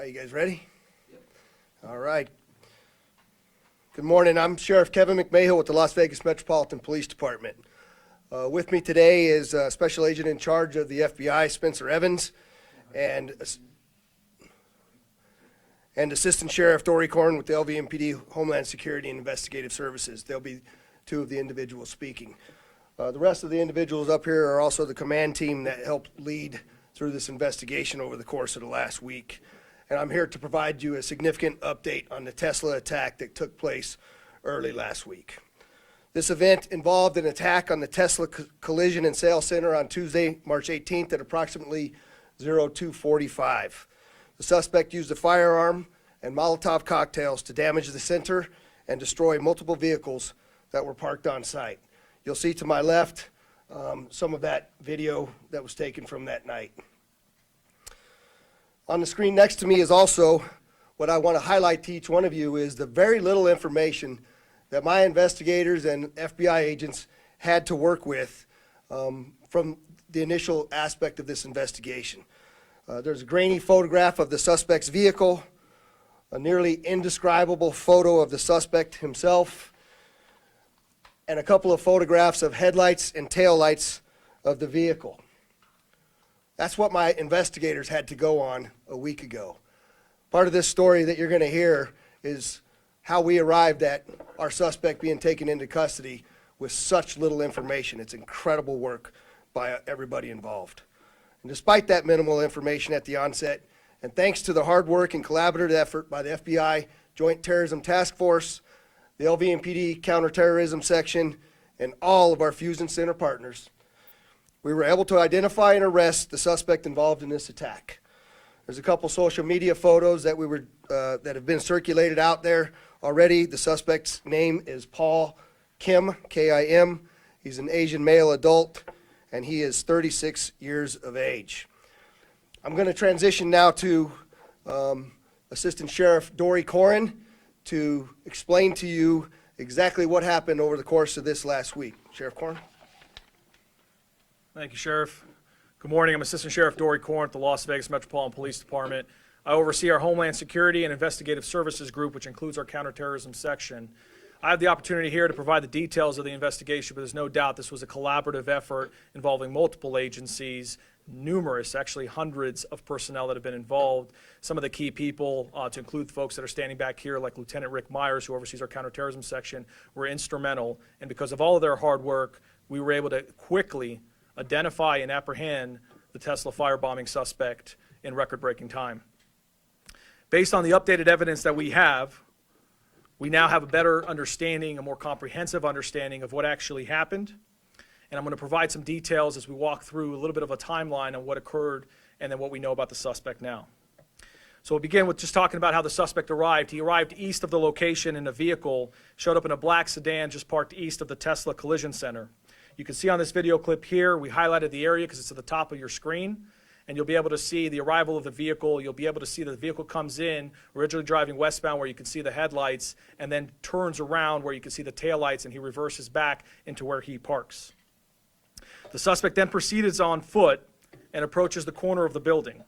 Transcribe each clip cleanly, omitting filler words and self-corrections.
right, you guys ready? Yep. All right. Good morning. I'm Sheriff Kevin McMahill with the Las Vegas Metropolitan Police Department. With me today is Special Agent in charge of the FBI, Spencer Evans, and Assistant Sheriff Dori Koren with the LVMPD Homeland Security and Investigative Services. They'll be two of the individuals speaking. The rest of the individuals up here are also the command team that helped lead through this investigation over the course of the last week. And I'm here to provide you a significant update on the Tesla attack that took place early last week. This event involved an attack on the Tesla Collision and Sales Center on Tuesday, March 18th at approximately 02:45. The suspect used a firearm and Molotov cocktails to damage the center and destroy multiple vehicles that were parked on site. You'll see to my left some of that video that was taken from that night. On the screen next to me is also what I want to highlight to each one of you is the very little information that my investigators and FBI agents had to work with from the initial aspect of this investigation. There's a grainy photograph of the suspect's vehicle, a nearly indescribable photo of the suspect himself, and a couple of photographs of headlights and taillights of the vehicle. That's what my investigators had to go on a week ago. Part of this story that you're going to hear is how we arrived at our suspect being taken into custody with such little information. It's incredible work by everybody involved. And despite that minimal information at the onset, and thanks to the hard work and collaborative effort by the FBI Joint Terrorism Task Force, the LVMPD Counterterrorism Section, and all of our Fusion Center partners, we were able to identify and arrest the suspect involved in this attack. There's a couple social media photos that that have been circulated out there already. The suspect's name is Paul Kim, K-I-M. He's an Asian male adult, and he is 36 years of age. I'm going to transition now to Assistant Sheriff Dori Koren to explain to you exactly what happened over the course of this last week. Sheriff Koren. Thank you, Sheriff. Good morning. I'm Assistant Sheriff Dori Koren at the Las Vegas Metropolitan Police Department. I oversee our Homeland Security and Investigative Services group, which includes our counterterrorism section. I have the opportunity here to provide the details of the investigation, but there's no doubt this was a collaborative effort involving multiple agencies, numerous, actually hundreds of personnel that have been involved. Some of the key people, to include folks that are standing back here, like Lieutenant Rick Myers, who oversees our counterterrorism section, were instrumental. And because of all of their hard work, we were able to quickly identify and apprehend the Tesla firebombing suspect in record-breaking time. Based on the updated evidence that we have, we now have a better understanding, a more comprehensive understanding of what actually happened. And I'm going to provide some details as we walk through a little bit of a timeline on what occurred and then what we know about the suspect now. So we'll begin with just talking about how the suspect arrived. He arrived east of the location in a vehicle, showed up in a black sedan just parked east of the Tesla Collision Center. You can see on this video clip here, we highlighted the area because it's at the top of your screen, and you'll be able to see the arrival of the vehicle. You'll be able to see that the vehicle comes in, originally driving westbound where you can see the headlights, and then turns around where you can see the taillights, and he reverses back into where he parks. The suspect then proceeds on foot and approaches the corner of the building.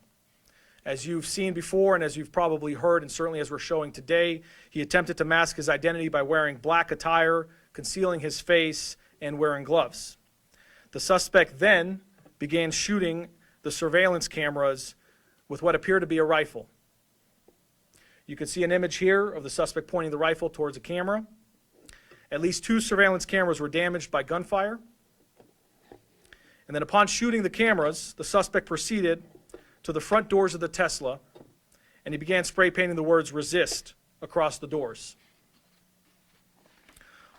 As you've seen before, and as you've probably heard, and certainly as we're showing today, he attempted to mask his identity by wearing black attire, concealing his face, and wearing gloves. The suspect then began shooting the surveillance cameras with what appeared to be a rifle. You can see an image here of the suspect pointing the rifle towards a camera. At least 2 surveillance cameras were damaged by gunfire. And then upon shooting the cameras, the suspect proceeded to the front doors of the Tesla, and he began spray painting the words "resist" across the doors.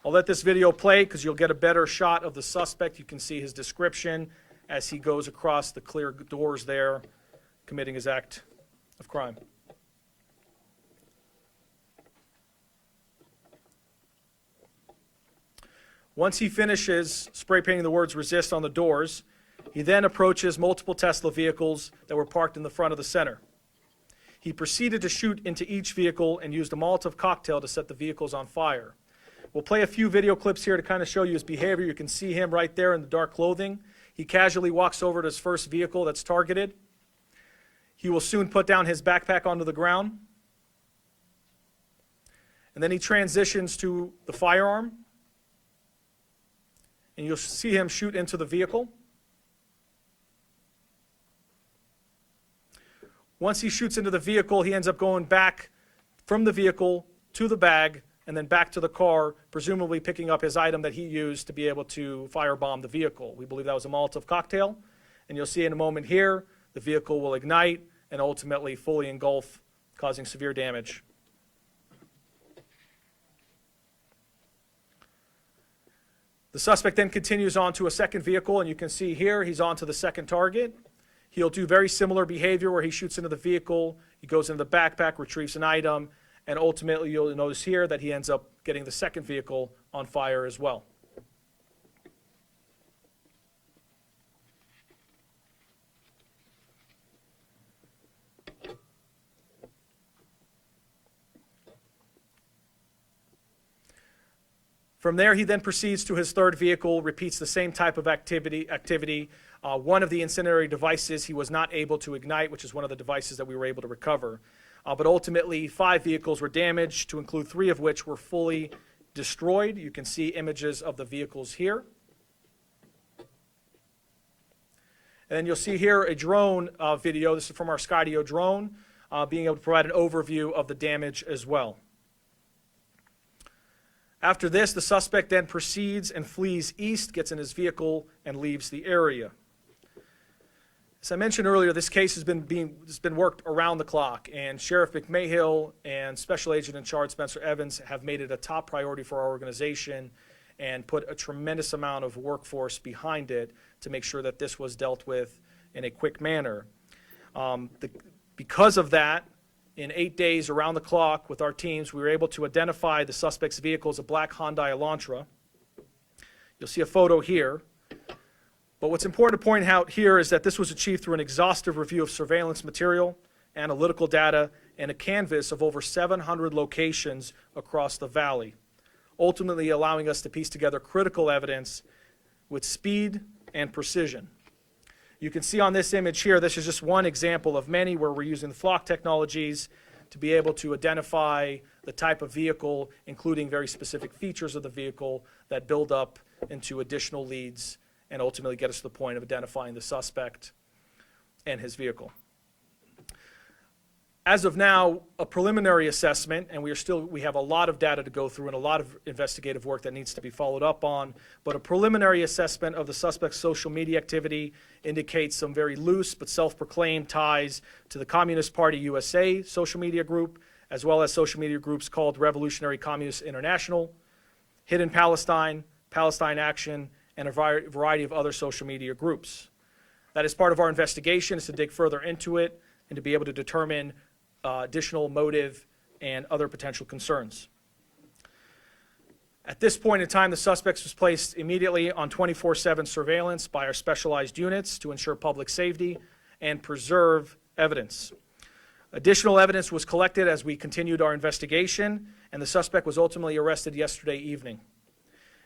I'll let this video play because you'll get a better shot of the suspect. You can see his description as he goes across the clear doors there, committing his act of crime. Once he finishes spray painting the words "resist" on the doors, he then approaches multiple Tesla vehicles that were parked in the front of the center. He proceeded to shoot into each vehicle and used a Molotov cocktail to set the vehicles on fire. We'll play a few video clips here to kind of show you his behavior. You can see him right there in the dark clothing. He casually walks over to his first vehicle that's targeted. He will soon put down his backpack onto the ground. And then he transitions to the firearm. And you'll see him shoot into the vehicle. Once he shoots into the vehicle, he ends up going back from the vehicle to the bag and then back to the car, presumably picking up his item that he used to be able to firebomb the vehicle. We believe that was a Molotov cocktail. And you'll see in a moment here, the vehicle will ignite and ultimately fully engulf, causing severe damage. The suspect then continues on to a second vehicle, and you can see here he's on to the second target. He'll do very similar behavior where he shoots into the vehicle, he goes into the backpack, retrieves an item, and ultimately you'll notice here that he ends up getting the second vehicle on fire as well. From there, he then proceeds to his third vehicle, repeats the same type of activity. One of the incendiary devices he was not able to ignite, which is one of the devices that we were able to recover. But ultimately, 5 vehicles were damaged, to include 3 of which were fully destroyed. You can see images of the vehicles here. And then you'll see here a drone video. This is from our Skydio drone, being able to provide an overview of the damage as well. After this, the suspect then proceeds and flees east, gets in his vehicle, and leaves the area. As I mentioned earlier, this case has been worked around the clock, and Sheriff McMahill and Special Agent in charge Spencer Evans have made it a top priority for our organization and put a tremendous amount of workforce behind it to make sure that this was dealt with in a quick manner. Because of that, in 8 days around the clock with our teams, we were able to identify the suspect's vehicle as a black Hyundai Elantra. You'll see a photo here. But what's important to point out here is that this was achieved through an exhaustive review of surveillance material, analytical data, and a canvas of over 700 locations across the valley, ultimately allowing us to piece together critical evidence with speed and precision. You can see on this image here, this is just one example of many where we're using the flock technologies to be able to identify the type of vehicle, including very specific features of the vehicle that build up into additional leads and ultimately get us to the point of identifying the suspect and his vehicle. As of now, a preliminary assessment, and we have a lot of data to go through and a lot of investigative work that needs to be followed up on, but a preliminary assessment of the suspect's social media activity indicates some very loose but self-proclaimed ties to the Communist Party USA social media group, as well as social media groups called Revolutionary Communist International, Hidden Palestine, Palestine Action, and a variety of other social media groups. That is part of our investigation, is to dig further into it and to be able to determine additional motive and other potential concerns. At this point in time, the suspect was placed immediately on 24/7 surveillance by our specialized units to ensure public safety and preserve evidence. Additional evidence was collected as we continued our investigation, and the suspect was ultimately arrested yesterday evening.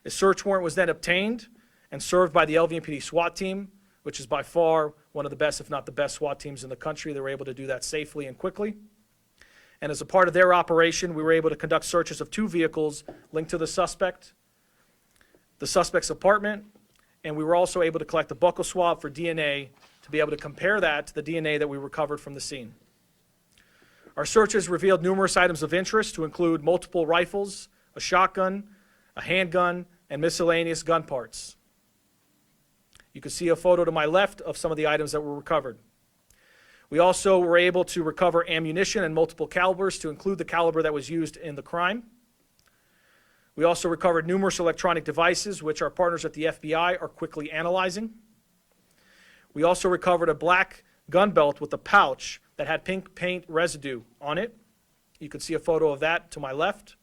A search warrant was then obtained and served by the LVMPD SWAT team, which is by far one of the best, if not the best, SWAT teams in the country. They were able to do that safely and quickly. And as a part of their operation, we were able to conduct searches of 2 vehicles linked to the suspect's apartment, and we were also able to collect a buccal swab for DNA to be able to compare that to the DNA that we recovered from the scene. Our searches revealed numerous items of interest to include multiple rifles, a shotgun, a handgun, and miscellaneous gun parts. You can see a photo to my left of some of the items that were recovered. We also were able to recover ammunition in multiple calibers to include the caliber that was used in the crime. We also recovered numerous electronic devices, which our partners at the FBI are quickly analyzing. We also recovered a black gun belt with a pouch that had pink paint residue on it. You can see a photo of that to my left,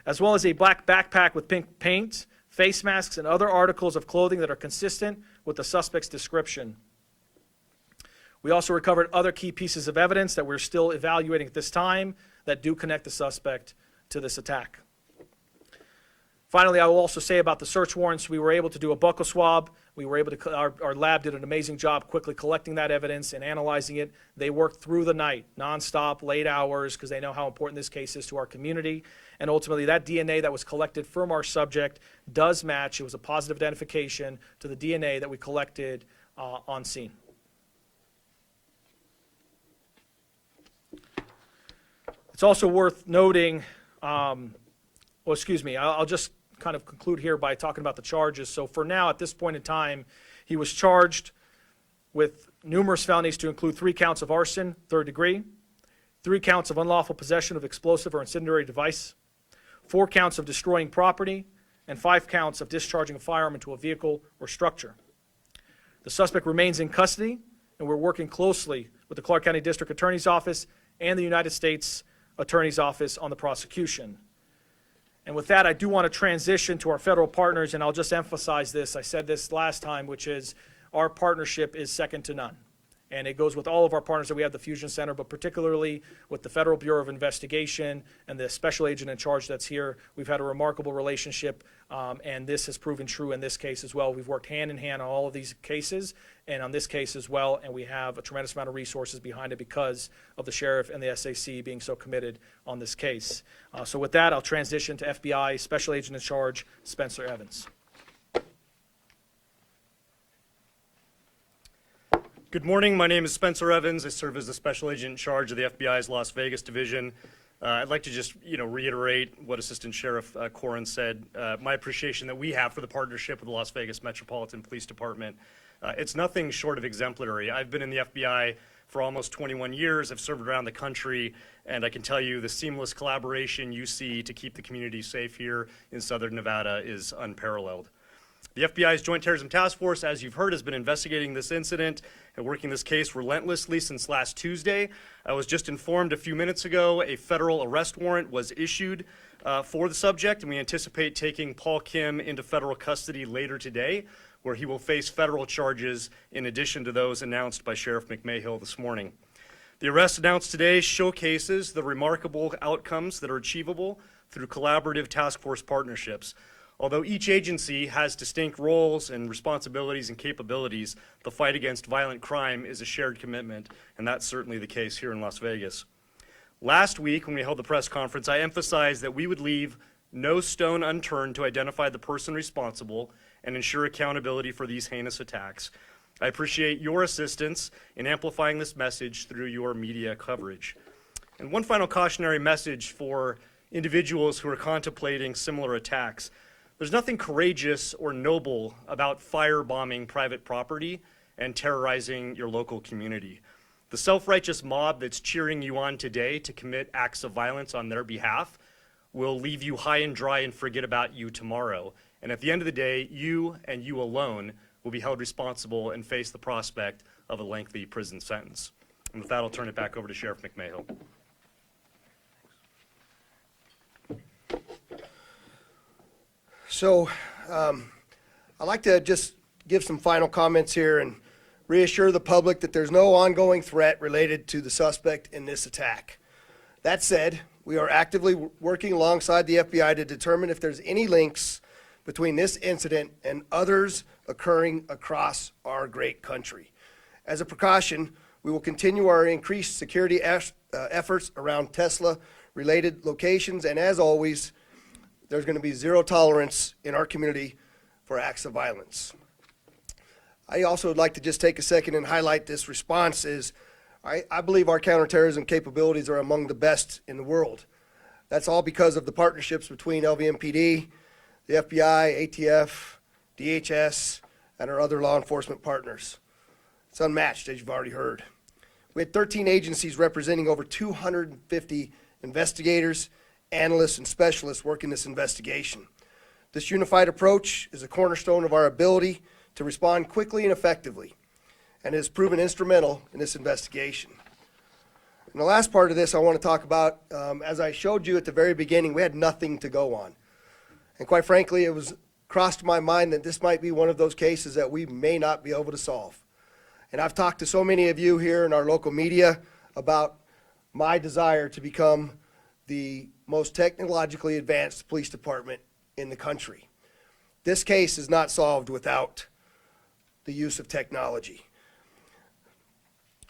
as well as a black backpack with pink paint, face masks, and other articles of clothing that are consistent with the suspect's description. We also recovered other key pieces of evidence that we're still evaluating at this time that do connect the suspect to this attack. Finally, I will also say about the search warrants, we were able to do a buccal swab We were able to, our lab did an amazing job quickly collecting that evidence and analyzing it. They worked through the night, nonstop, late hours, because they know how important this case is to our community. And ultimately, that DNA that was collected from our subject does match. It was a positive identification to the DNA that we collected on scene. It's also worth noting, I'll just kind of conclude here by talking about the charges. So for now, at this point in time, he was charged with numerous felonies to include 3 counts of arson, 3rd degree, 3 counts of unlawful possession of explosive or incendiary device, 4 counts of destroying property, and 5 counts of discharging a firearm into a vehicle or structure. The suspect remains in custody, and we're working closely with the Clark County District Attorney's Office and the United States Attorney's Office on the prosecution. And with that, I do want to transition to our federal partners, and I'll just emphasize this. I said this last time, which is our partnership is second to none. And it goes with all of our partners that we have, the Fusion Center, but particularly with the Federal Bureau of Investigation and the special agent in charge that's here. We've had a remarkable relationship, and this has proven true in this case as well. We've worked hand in hand on all of these cases and on this case as well, and we have a tremendous amount of resources behind it because of the sheriff and the SAC being so committed on this case. So with that, I'll transition to FBI Special Agent in Charge, Spencer Evans. Good morning. My name is Spencer Evans. I serve as the Special Agent in charge of the FBI's Las Vegas Division. I'd like to just, reiterate what Assistant Sheriff Koren said. My appreciation that we have for the partnership with the Las Vegas Metropolitan Police Department. It's nothing short of exemplary. I've been in the FBI for almost 21 years. I've served around the country, and I can tell you the seamless collaboration you see to keep the community safe here in Southern Nevada is unparalleled. The FBI's Joint Terrorism Task Force, as you've heard, has been investigating this incident and working this case relentlessly since last Tuesday. I was just informed a few minutes ago a federal arrest warrant was issued for the subject, and we anticipate taking Paul Kim into federal custody later today, where he will face federal charges in addition to those announced by Sheriff McMahill this morning. The arrest announced today showcases the remarkable outcomes that are achievable through collaborative task force partnerships. Although each agency has distinct roles and responsibilities and capabilities, the fight against violent crime is a shared commitment, and that's certainly the case here in Las Vegas. Last week, when we held the press conference, I emphasized that we would leave no stone unturned to identify the person responsible and ensure accountability for these heinous attacks. I appreciate your assistance in amplifying this message through your media coverage. And one final cautionary message for individuals who are contemplating similar attacks. There's nothing courageous or noble about firebombing private property and terrorizing your local community. The self-righteous mob that's cheering you on today to commit acts of violence on their behalf will leave you high and dry and forget about you tomorrow. And at the end of the day, you and you alone will be held responsible and face the prospect of a lengthy prison sentence. And with that, I'll turn it back over to Sheriff McMahill. So I'd like to just give some final comments here and reassure the public that there's no ongoing threat related to the suspect in this attack. That said, we are actively working alongside the FBI to determine if there's any links between this incident and others occurring across our great country. As a precaution, we will continue our increased security efforts around Tesla-related locations, and as always, there's going to be zero tolerance in our community for acts of violence. I also would like to just take a second and highlight this response is I believe our counterterrorism capabilities are among the best in the world. That's all because of the partnerships between LVMPD, the FBI, ATF, DHS, and our other law enforcement partners. It's unmatched, as you've already heard. We had 13 agencies representing over 250 investigators, analysts, and specialists working this investigation. This unified approach is a cornerstone of our ability to respond quickly and effectively, and has proven instrumental in this investigation. And the last part of this I want to talk about, as I showed you at the very beginning, we had nothing to go on. And quite frankly, it was crossed my mind that this might be one of those cases that we may not be able to solve. And I've talked to so many of you here in our local media about my desire to become the most technologically advanced police department in the country. This case is not solved without the use of technology.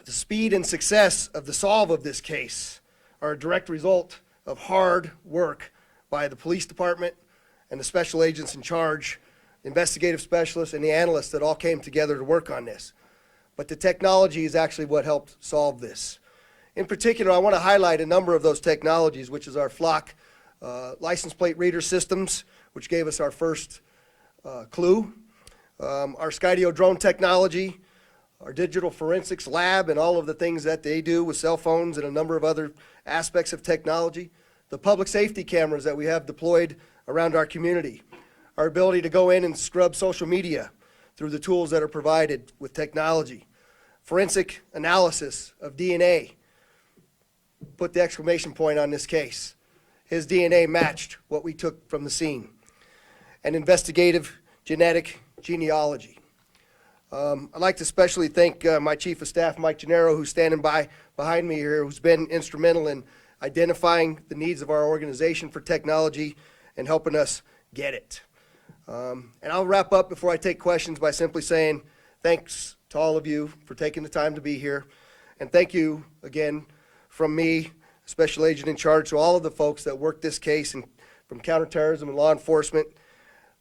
The speed and success of the solve of this case are a direct result of hard work by the police department and the special agents in charge, investigative specialists, and the analysts that all came together to work on this. But the technology is actually what helped solve this. In particular, I want to highlight a number of those technologies, which is our Flock license plate reader systems, which gave us our first clue, our Skydio drone technology, our digital forensics lab and all of the things that they do with cell phones and a number of other aspects of technology, the public safety cameras that we have deployed around our community, our ability to go in and scrub social media through the tools that are provided with technology, forensic analysis of DNA. Put the exclamation point on this case. His DNA matched what we took from the scene. And investigative genetic genealogy. I'd like to especially thank my Chief of Staff, Mike Gennaro, who's standing behind me here, who's been instrumental in identifying the needs of our organization for technology and helping us get it. And I'll wrap up before I take questions by simply saying thanks to all of you for taking the time to be here. And thank you again from me, Special Agent in Charge, to all of the folks that worked this case, and from counterterrorism and law enforcement.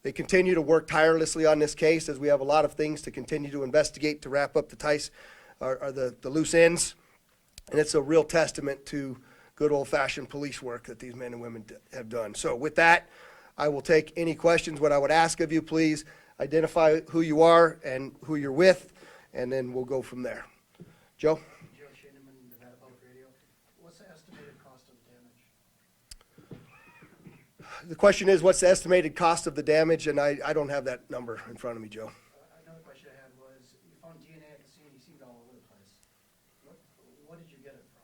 They continue to work tirelessly on this case as we have a lot of things to continue to investigate to wrap up the loose ends. And it's a real testament to good old-fashioned police work that these men and women have done. So with that, I will take any questions. What I would ask of you, please identify who you are and who you're with, and then we'll go from there. Joe? Joe Schindeman, Nevada Public Radio. What's the estimated cost of damage? The question is, what's the estimated cost of the damage? And I don't have that number in front of me, Joe. Another question I had was, you found DNA at the scene, you seemed all over the place. What did you get it from?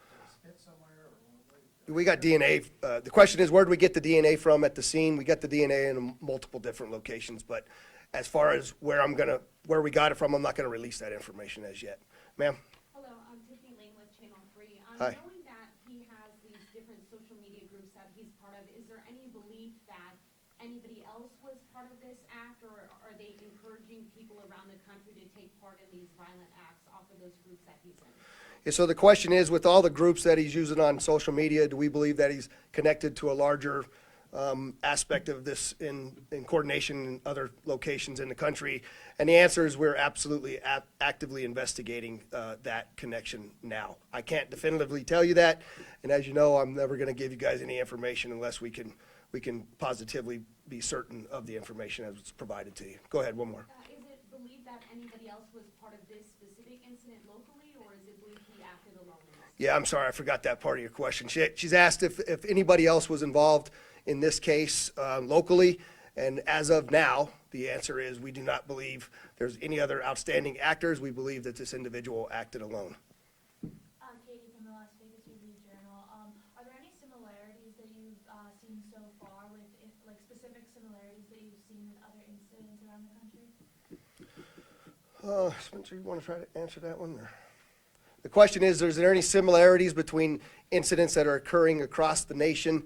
Did it spit somewhere, or what? We got DNA. The question is, where did we get the DNA from at the scene? We got the DNA in multiple different locations, but as far as where we got it from, I'm not gonna release that information as yet. Ma'am? Hello, I'm Tiffany Lane with Channel 3. Hi. Knowing that he has these different social media groups that he's part of, is there any belief that anybody else was part of this act, or are they encouraging people around the country to take part in these violent acts off of those groups that he's in? Yeah, so the question is, with all the groups that he's using on social media, do we believe that he's connected to a larger aspect of this in coordination in other locations in the country? And the answer is we're absolutely actively investigating that connection now. I can't definitively tell you that, and as you know, I'm never going to give you guys any information unless we can positively be certain of the information as it's provided to you. Go ahead, one more. Is it believed that anybody else was part of this specific incident locally, or is it believed he acted alone in this? Yeah, I'm sorry, I forgot that part of your question. She's asked if anybody else was involved in this case locally, and as of now, the answer is we do not believe there's any other outstanding actors. We believe that this individual acted alone. Katie from the Las Vegas Review-Journal. Are there any similarities that you've seen so far with, like specific similarities that you've seen with other incidents around the country? Spencer, you want to try to answer that one? Or? The question is there any similarities between incidents that are occurring across the nation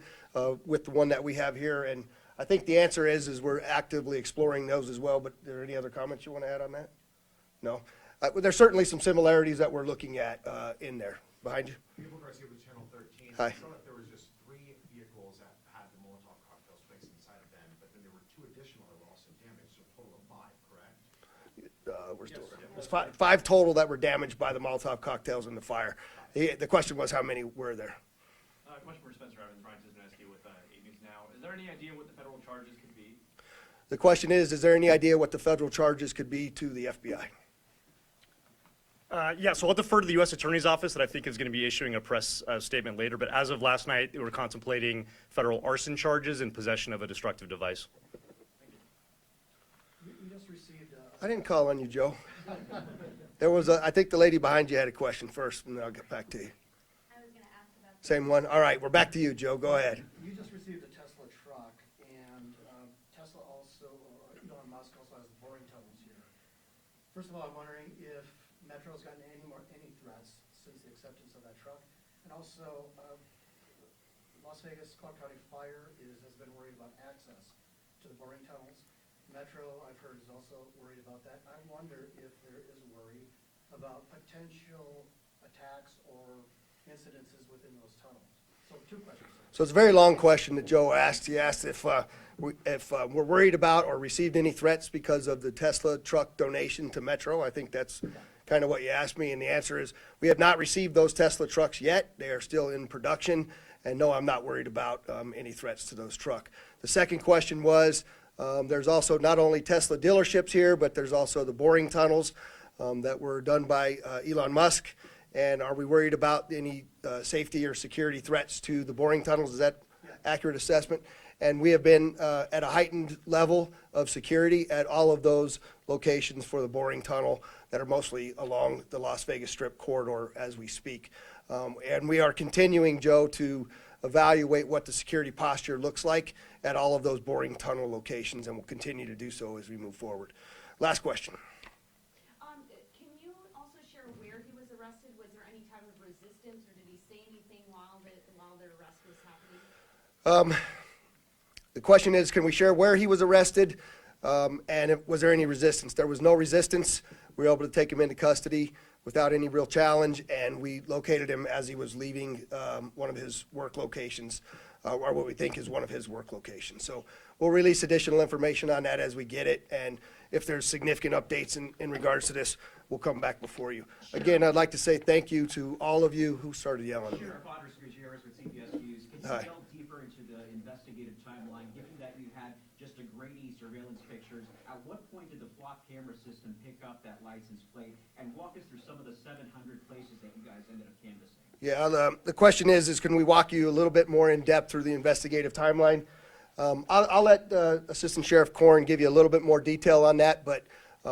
with the one that we have here? And I think the answer is we're actively exploring those as well, but are there any other comments you want to add on that? No? There's certainly some similarities that we're looking at in there. Behind you. People Garcia with Channel 13. Hi. I saw that there was just 3 vehicles that had the Molotov cocktails placed inside of them, but then there were 2 additional that were also damaged, so a total of 5, correct? We're still there's five total that were damaged by the Molotov cocktails in the fire. The question was, how many were there? Question for Spencer Evans, Brian Cisneski with Agen now. Is there any idea what the federal charges could be? The question is there any idea what the federal charges could be to the FBI? Yeah, so I'll defer to the U.S. Attorney's Office that I think is going to be issuing a press statement later. But as of last night, we were contemplating federal arson charges in possession of a destructive device. You just received I didn't call on you, Joe. There was I think the lady behind you had a question first, and then I'll get back to you. I was going to ask about Same one? All right, we're back to you, Joe. Go ahead. You just received a Tesla truck, and Tesla also, or Elon Musk also has the boring tunnels here. First of all, I'm wondering if Metro's gotten any threats since the acceptance of that truck, and also Las Vegas Clark County Fire has been worried about access to the boring tunnels. Metro, I've heard, is also worried about that. I'm wonder if there is worry about potential attacks or incidences within those tunnels. So two questions. So it's a very long question that Joe asked. He asked if we're worried about or received any threats because of the Tesla truck donation to Metro. I think that's kind of what you asked me, and the answer is we have not received those Tesla trucks yet. They are still in production, and no, I'm not worried about any threats to those trucks. The second question was, there's also not only Tesla dealerships here, but there's also the boring tunnels that were done by Elon Musk. And are we worried about any safety or security threats to the boring tunnels? Is that accurate assessment? And we have been at a heightened level of security at all of those locations for the boring tunnel that are mostly along the Las Vegas Strip corridor as we speak. And we are continuing, Joe, to evaluate what the security posture looks like at all of those boring tunnel locations, and we'll continue to do so as we move forward. Last question. Can you also share where he was arrested? Was there any type of resistance, or did he say anything while the arrest was happening? The question is, can we share where he was arrested, and was there any resistance? There was no resistance. We were able to take him into custody without any real challenge, and we located him as he was leaving one of his work locations, or what we think is one of his work locations. So we'll release additional information on that as we get it, and if there's significant updates in regards to this, we'll come back before you. Again, I'd like to say thank you to all of you who started yelling at me. Sheriff Andres Gutierrez with CBS News. Can you Hi. delve deeper into the investigative timeline, given that you had just a grainy surveillance pictures? At what point did the flock camera system pick up that license plate? And walk us through some of the 700 places that you guys ended up canvassing. Yeah, the question is can we walk you a little bit more in depth through the investigative timeline? I'll let Assistant Sheriff Koren give you a little bit more detail on that, but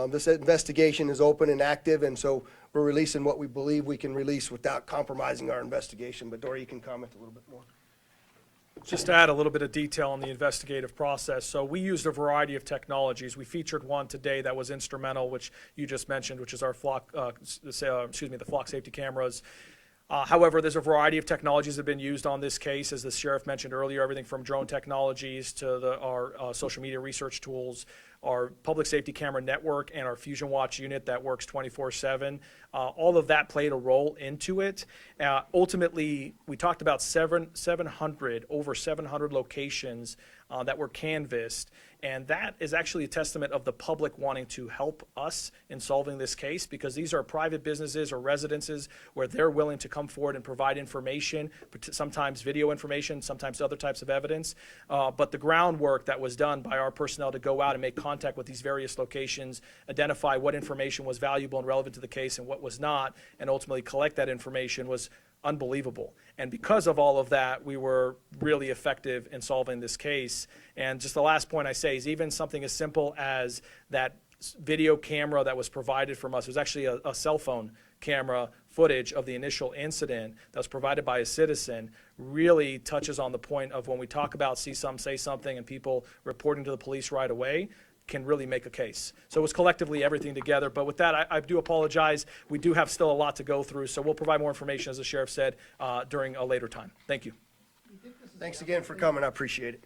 this investigation is open and active, and so we're releasing what we believe we can release without compromising our investigation. But Dori, you can comment a little bit more. Just to add a little bit of detail on the investigative process. So we used a variety of technologies. We featured one today that was instrumental, which you just mentioned, which is our flock, the flock safety cameras. However, there's a variety of technologies that have been used on this case, as the sheriff mentioned earlier, everything from drone technologies to our social media research tools, our public safety camera network, and our Fusion Watch unit that works 24/7. All of that played a role into it. Ultimately, we talked about over 700 locations that were canvassed, and that is actually a testament of the public wanting to help us in solving this case, because these are private businesses or residences where they're willing to come forward and provide information, sometimes video information, sometimes other types of evidence. But the groundwork that was done by our personnel to go out and make contact with these various locations, identify what information was valuable and relevant to the case and what was not, and ultimately collect that information was unbelievable. And because of all of that, we were really effective in solving this case. And just the last point I say is even something as simple as that video camera that was provided from us, it was actually a cell phone camera footage of the initial incident that was provided by a citizen, really touches on the point of when we talk about see some, say something, and people reporting to the police right away, can really make a case. So it was collectively everything together. But with that, I do apologize. We do have still a lot to go through, so we'll provide more information, as the sheriff said, during a later time. Thank you. Thanks again for coming. I appreciate it.